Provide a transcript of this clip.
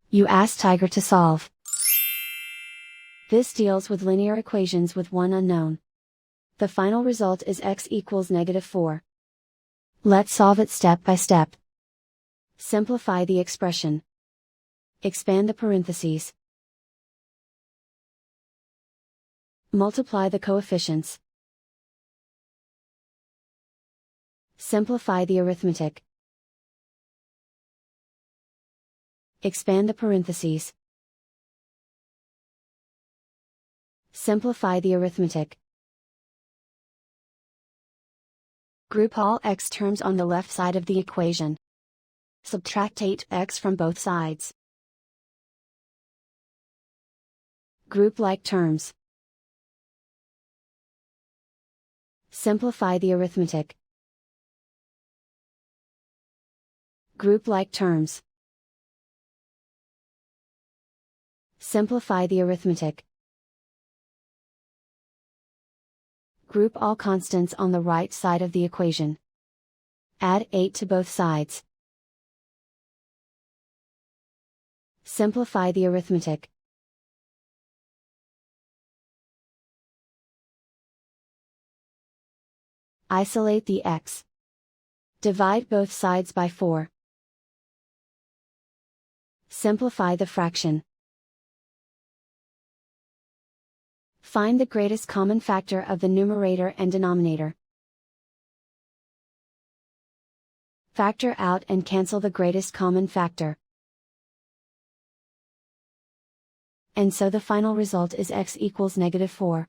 You ask Tiger to solve. This deals with linear equations with one unknown. The final result is x equals -4. Let's solve it step by step. Simplify the expression. Expand the parentheses. Multiply the coefficients. Simplify the arithmetic. Expand the parentheses. Simplify the arithmetic. Group all x terms on the left side of the equation. Subtract 8x from both sides. Group like terms. Simplify the arithmetic. Group like terms. Simplify the arithmetic. Group all constants on the right side of the equation. Add 8 to both sides. Simplify the arithmetic. Isolate the x. Divide both sides by 4. Simplify the fraction. Find the greatest common factor of the numerator and denominator. Factor out and cancel the greatest common factor. And so the final result is x equals -4.